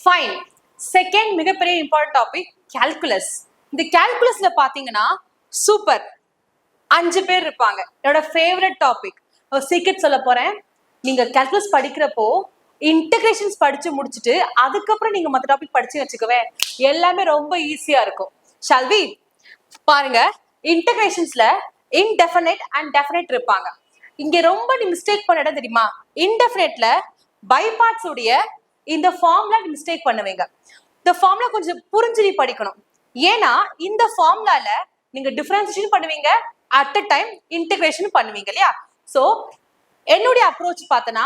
Fine. Second மிகப்பெரிய important topic calculus. இந்த கால்குலஸ்ல பாத்தீங்கன்னா சூப்பர் 5 பேர் இருப்பாங்க. என்னோட ஃபேவரட் டாபிக். ஒரு சீக்ரெட் சொல்ல போறேன். நீங்க கால்குலஸ் படிக்கிறப்போ இன்டகிரேஷன்ஸ் படிச்சு முடிச்சுட்டு அதுக்கப்புறம் நீங்க மற்ற டாபிக் படிச்சு வச்சுக்கவே எல்லாமே ரொம்ப ஈஸியா இருக்கும். ஷால் வி பாருங்க. இன்டகிரேஷன்ஸ்ல இன்டெஃபினைட் அண்ட் டெஃபினைட் இருப்பாங்க. இங்க ரொம்ப நீ மிஸ்டேக் பண்ண இடம் தெரியுமா? இன்டெஃபினைட்ல பை பார்ட்ஸ் உடைய இந்த ஃபார்முலா மிஸ்டேக் பண்ணுவீங்க. இந்த ஃபார்முலா கொஞ்சம் புரிஞ்சு நீ படிக்கணும். ஏன்னா இந்த ஃபார்முலால நீங்க டிஃபரன்சியேஷன் பண்ணுவீங்க, அட் அ டைம் இன்டகிரேஷன் பண்ணுவீங்க இல்லையா? சோ என்னுடைய அப்ரோச் பார்த்தனா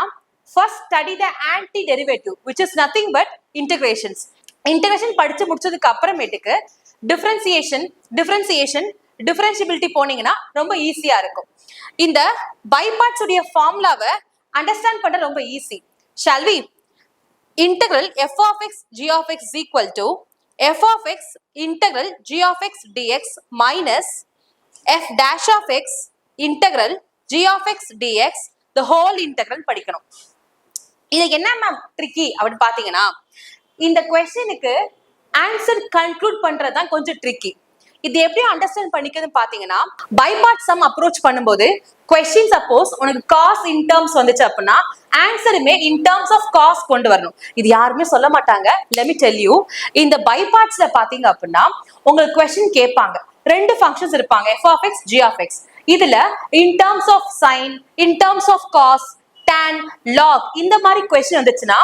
first study the anti derivative which is nothing but integrations. Integration படிச்சு முடிச்சதுக்கு அப்புறமேட்டுக்கு டிஃபரன்சியபிலிட்டி போனீங்கன்னா ரொம்ப ஈஸியா இருக்கும். இந்த பை பார்ட்ஸ் உடைய ஃபார்முலாவை அண்டர்ஸ்டாண்ட் பண்ண ரொம்ப easy. Shall we? Integral f of x g of x is equal to f of x integral g of x dx minus f dash of x integral g of x dx the whole integral படிக்கணும். இதுக்கு என்ன ma'am tricky அப்படின்னு பாத்தீங்கன்னா, இந்த கொஸ்டினுக்கு answer conclude பண்றதுதான் கொஞ்சம் tricky. இது எப்படி அண்டர்ஸ்டாண்ட் பண்ணிக்கிறதுன்னு பாத்தீங்கன்னா, பை பார்ட் சம் அப்ரோச் பண்ணும்போது கொஸ்டின் சப்போஸ் உனக்கு காஸ் இன் டர்ம்ஸ் வந்துச்சு அப்படின்னா ஆன்சருமே இன் டர்ம்ஸ் ஆஃப் காஸ் கொண்டு வரணும். இது யாருமே சொல்ல மாட்டாங்க. Let me tell you. இந்த பை பார்ட்ஸ்ல பாத்தீங்க அப்படின்னா உங்களுக்கு கொஸ்டின் கேட்பாங்க. 2 ஃபங்க்ஷன்ஸ் இருப்பாங்க, f of x g of x. இதுல in terms of sine, in terms of cos, tan, log இந்த மாதிரி கொஸ்டின் வந்துச்சுன்னா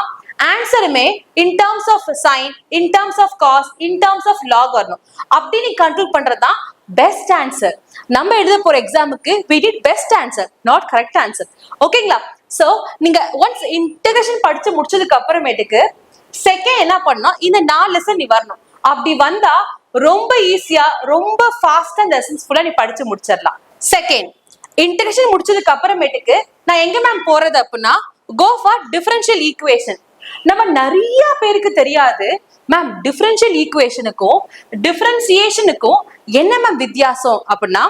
ஆன்சருமே in terms of sine, in terms of cos, in terms of log வரணும். அப்படி நீ கன்க்ளூட் பண்றதுதான் பெஸ்ட் ஆன்சர். நம்ம எழுத போற எக்ஸாமுக்கு we did best answer, not correct answer. ஓகேங்களா? சோ நீங்க ஒன்ஸ் இன்டகிரேஷன் படிச்சு முடிச்சதுக்கு அப்புறமேட்டுக்கு செகண்ட் என்ன பண்ணணும், இந்த 4 லெசன் நீ வரணும். அப்படி வந்தா ரொம்ப ஈஸியா ரொம்ப ஃபாஸ்டா இந்த லெசன்ஸ் ஃபுல்லா நீ படிச்சு முடிச்சிடலாம். செகண்ட் இன்டகிரேஷன் முடிச்சதுக்கு அப்புறமேட்டுக்கு நான் எங்க மேம் போறது அப்படின்னா go for differential equation. நம்ம நிறைய பேருக்கு தெரியாது மேம் டிஃபரன்ஷியல் ஈக்குவேஷனுக்கும் டிஃபரன்சியேஷனுக்கும் என்ன மேம் வித்தியாசம் அப்படின்னா,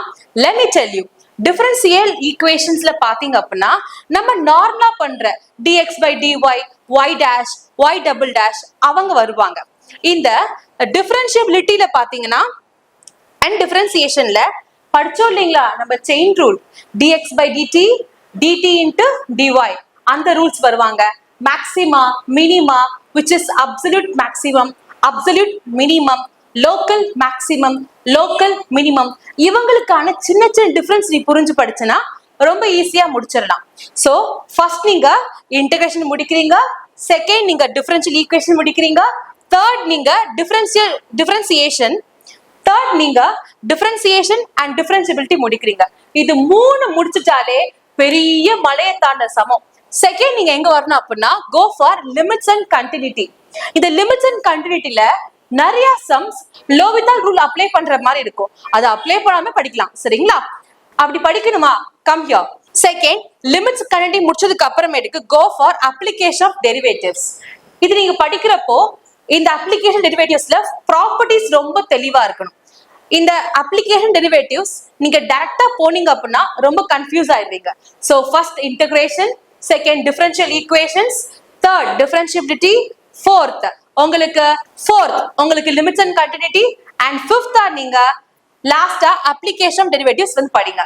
let me tell you. Differential ஈக்குவேஷன்ஸ்ல பாத்தீங்க அப்படின்னா நம்ம நார்மலா பண்ற dx by dy, y dash, y double dash அவங்க வருவாங்க. இந்த டிஃபரன்ஷியபிலிட்டியில பாத்தீங்கன்னா அண்ட் டிஃபரன்சியேஷன்ல படிச்சோம் இல்லைங்களா நம்ம chain rule, dx by dt, dt into dy அந்த ரூல்ஸ் வருவாங்க. maxima, minima, which is absolute maximum, absolute minimum, local maximum, local minimum இவங்களுக்கான சின்ன சின்ன டிஃபரன்ஸ் நீ புரிஞ்சு படிச்சனா ரொம்ப ஈஸியா முடிச்சிடலாம். சோ ஃபர்ஸ்ட் நீங்க இன்டகிரேஷன் முடிக்கிறீங்க, செகண்ட் நீங்க டிஃபரன்ஷியல் ஈக்குவேஷன் முடிக்கிறீங்க, தேர்ட் நீங்க டிஃபரன்சியேஷன், தேர்ட் நீங்க டிஃபரன்சியேஷன் அண்ட் டிஃபரன்சிபிலிட்டி முடிக்கிறீங்க. இது 3 முடிச்சிட்டாலே பெரிய மலையை தாண்ட சமம். செகண்ட் நீங்க எங்க வரணும் அப்படின்னா go for limits and continuity. இந்த லிமிட்ஸ் அண்ட் கண்டினியூட்டில நிறைய சம்ஸ் லோவித்தால் ரூல் அப்ளை பண்ற மாதிரி இருக்கும். அதை அப்ளை பண்ணாம படிக்கலாம். சரிங்களா? அப்படி படிக்கணுமா? Come here. Second limits continuity முடிச்சதுக்கு அப்புறமேட்டுக்கு go for application of derivatives. இது நீங்க படிக்கிறப்போ இந்த அப்ளிகேஷன் டெரிவேட்டிவ்ஸ்ல ப்ராப்பர்ட்டிஸ் ரொம்ப தெளிவா இருக்கணும். இந்த அப்ளிகேஷன் டெரிவேட்டிவ்ஸ் நீங்க டைரக்டா போனீங்க அப்படின்னா ரொம்ப கன்ஃபியூஸ் ஆயிடுவீங்க. So first integration, second differential equations, third differentiability, fourth உங்களுக்கு limits and continuity, and fifth நீங்க லாஸ்டா அப்ளிகேஷன் டெரிவேட்டிவ்ஸ் வந்து படிங்க.